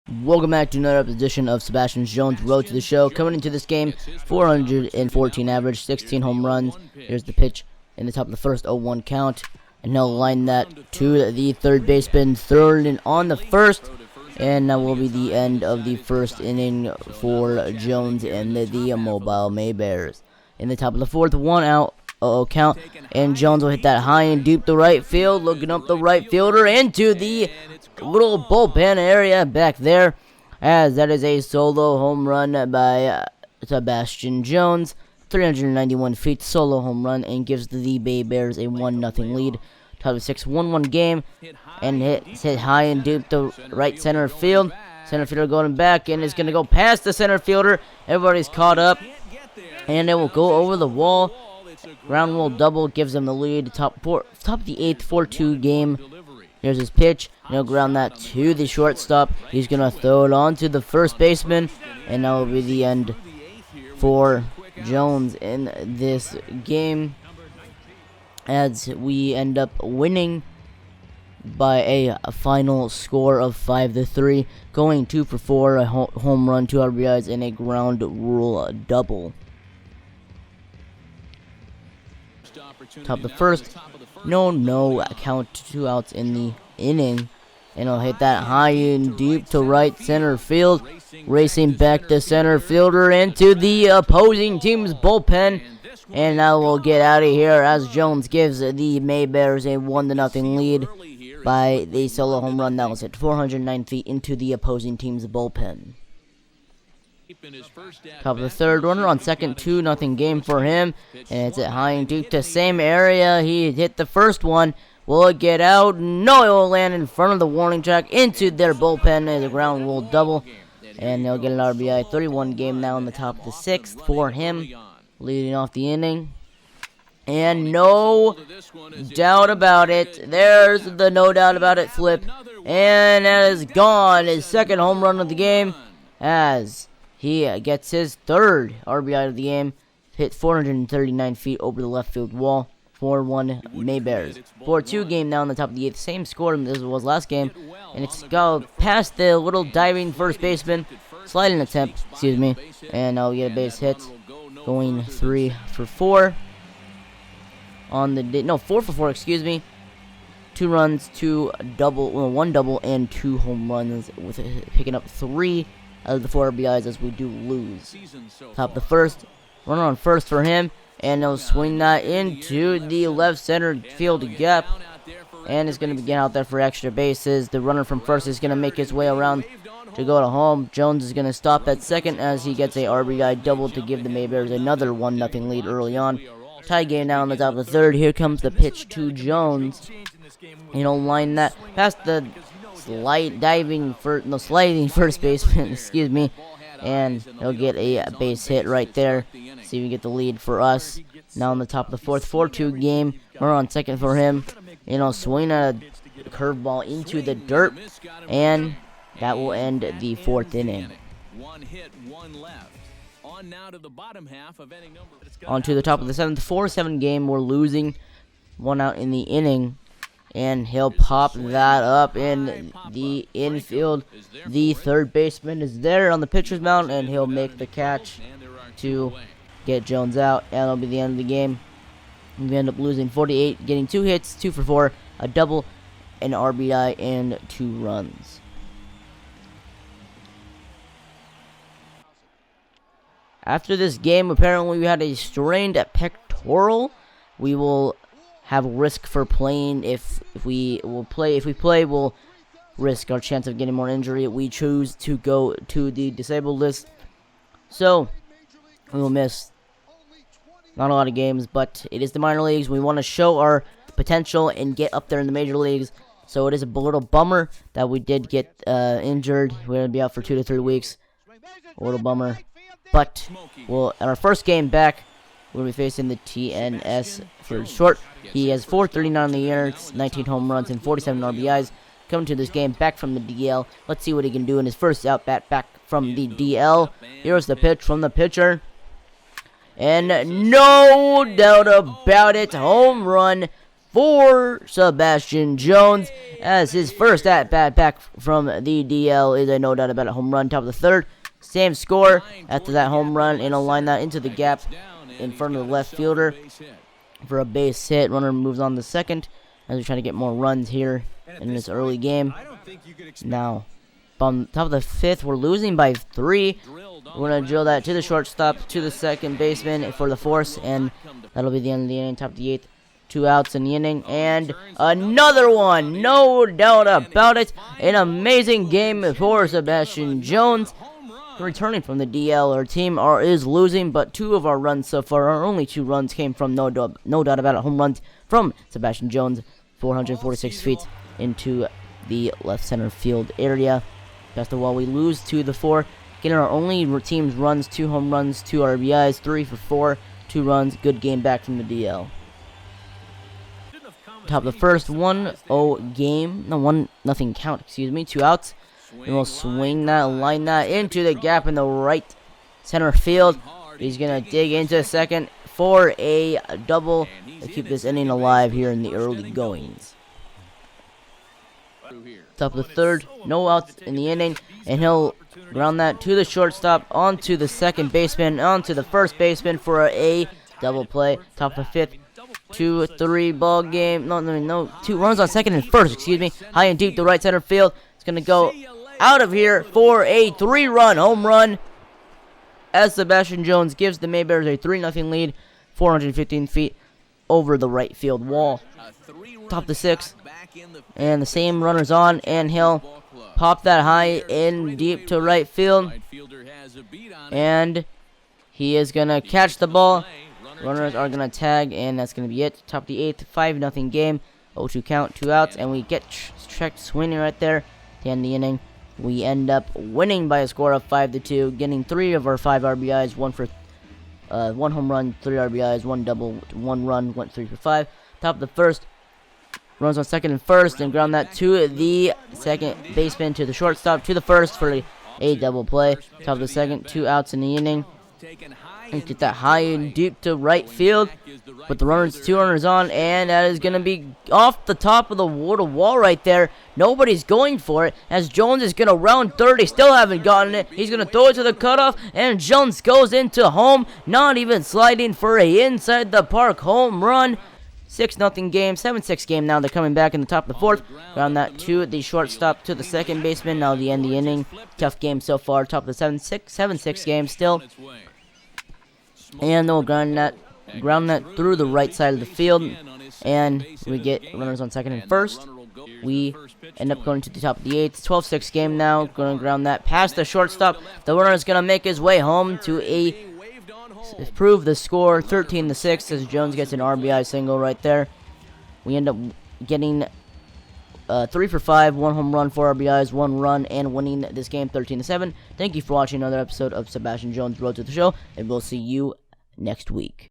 Welcome back to another edition of Sebastian Jones' Road to the Show. Coming into this game, 414 average, 16 home runs. Here's the pitch in the top of the first, 0-1 count. And now line that to the third baseman, third and on the first. And that will be the end of the first inning for Jones and the Mobile May Bears. In the top of the fourth, 1 out, 0-0 count. And Jones will hit that high and deep to right field, looking up the right fielder into the little bullpen area back there, as that is a solo home run by Sebastian Jones. 391 feet, solo home run, and gives the Bay Bears a 1-0 lead. Top of 6, 1-1 game, and hit high and deep to right center field. Center fielder going back, and it's going to go past the center fielder. Everybody's caught up, and it will go over the wall. Ground rule double gives them the lead. Top of the 8th, 4-2 game. Here's his pitch. He'll ground that to the shortstop. He's going to throw it on to the first baseman. And that will be the end for Jones in this game, as we end up winning by a final score of 5-3. Going 2 for 4, a home run, 2 RBIs, and a ground rule double. Top of the first. No count, 2 outs in the inning, and he'll hit that high and deep to right center field, racing back the center fielder into the opposing team's bullpen, and now we'll get out of here as Jones gives the May Bears a 1-0 lead by the solo home run that was hit 409 feet into the opposing team's bullpen. Top of the third, runner on second, 2-0 game for him, and it's at high and deep to same area. He hit the first one. Will it get out? No, it will land in front of the warning track into their bullpen as a ground rule double, and they'll get an RBI. 31 game now in the top of the 6th for him, leading off the inning. And no doubt about it, there's the no doubt about it flip, and that is gone. His second home run of the game, as he gets his third RBI of the game, hit 439 feet over the left field wall. 4-1 May Bears. 4-2 game now on the top of the 8th. Same score as it was last game. And it's go past the little diving first baseman. Sliding attempt, excuse me. And now we get a base hit. Going 3 for 4. On the day, no, 4 for 4, excuse me. 2 runs, 1 double, and 2 home runs, with picking up 3 out of the 4 RBIs as we do lose. Top of the first, runner on first for him, and they'll swing that into the left center field gap, and it's going to get out there for extra bases. The runner from first is going to make his way around to go to home. Jones is going to stop at second as he gets a RBI double to give the May Bears another 1-0 lead early on. Tie game now in the top of the third. Here comes the pitch to Jones. He'll line that past the sliding first baseman, excuse me, and he'll get a base hit right there. See if we get the lead for us. Now in the top of the fourth, 4-2 game. We're on second for him. Swing a curveball into the dirt, and that will end the 4th inning. On to the top of the 7th, 4-7 game. We're losing 1 out in the inning. And he'll pop that up in the infield. The third baseman is there on the pitcher's mound, and he'll make the catch to get Jones out. And that'll be the end of the game. We end up losing 48, getting 2 hits, 2 for 4, a double, an RBI, and 2 runs. After this game, apparently we had a strained pectoral. We will have risk for playing. If we play, we'll risk our chance of getting more injury. We choose to go to the disabled list, so we will miss not a lot of games, but it is the minor leagues. We want to show our potential and get up there in the major leagues, so it is a little bummer that we did get injured. We're going to be out for 2 to 3 weeks. A little bummer, but we'll, at our first game back, we'll be facing the TNS for short. He has 439 on the year, 19 home runs, and 47 RBIs. Coming to this game back from the DL. Let's see what he can do in his first at-bat back from the DL. Here's the pitch from the pitcher. And no doubt about it, home run for Sebastian Jones, as his first at-bat back from the DL is a no doubt about a home run. Top of the third, same score after that home run, and he'll line that into the gap in front of the left fielder for a base hit. Runner moves on to second as we try to get more runs here in this early game. Now, on top of the fifth, we're losing by 3. We're going to drill that to the shortstop, to the second baseman for the force, and that'll be the end of the inning. Top of the 8th, 2 outs in the inning, and another one, no doubt about it. An amazing game for Sebastian Jones. Returning from the DL, our team is losing, but 2 of our runs so far, our only 2 runs came from no doubt about it, home runs from Sebastian Jones, 446 feet into the left center field area. That's the wall. We lose 2 to 4. Getting our only team's runs, 2 home runs, 2 RBIs, 3 for 4, 2 runs. Good game back from the DL. Top of the first, 1-0 game. No, 1-0 count, excuse me. 2 outs. And we'll swing that, line that into the gap in the right center field. He's going to dig into second for a double to keep this inning alive here in the early goings. Top of the third, no outs in the inning, and he'll ground that to the shortstop, onto the second baseman, onto the first baseman for a double play. Top of the fifth, 2-3 ball game. No, 2 runs on second and first, excuse me. High and deep to right center field. It's going to go out of here for a 3-run home run, as Sebastian Jones gives the Maybears a 3-0 lead, 415 feet over the right field wall. Top of the 6th, and the same runner's on, and he'll pop that high and deep to right field, and he is going to catch the ball. Runners are going to tag, and that's going to be it. Top of the 8th, 5-0 game, 0-2 count, 2 outs, and we get checked swinging right there to end the inning. We end up winning by a score of 5-2, getting 3 of our 5 RBIs, 1 home run, 3 RBIs, 1 double, 1 run, went 3 for 5. Top of the first, runs on second and first, and ground that to the second baseman, to the shortstop, to the first for a double play. Top of the second, 2 outs in the inning. And get that high and deep to right field. But the runners, 2 runners on, and that is going to be off the top of the wall right there. Nobody's going for it, as Jones is going to round third. They still haven't gotten it. He's going to throw it to the cutoff, and Jones goes into home, not even sliding for a inside the park home run. 6-0 game, 7-6 game now. They're coming back in the top of the 4th. Ground that to the shortstop, to the second baseman. Now the end of the inning. Tough game so far. Top of the 7-6 game still. And they'll ground that through the right side of the field, and we get runners on second and first. We end up going to the top of the 8th, 12-6 game now. Going to ground that past the shortstop. The runner is going to make his way home to prove the score, 13-6, as Jones gets an RBI single right there. We end up getting 3 for 5, 1 home run, 4 RBIs, 1 run, and winning this game 13-7. Thank you for watching another episode of Sebastian Jones' Road to the Show, and we'll see you next week.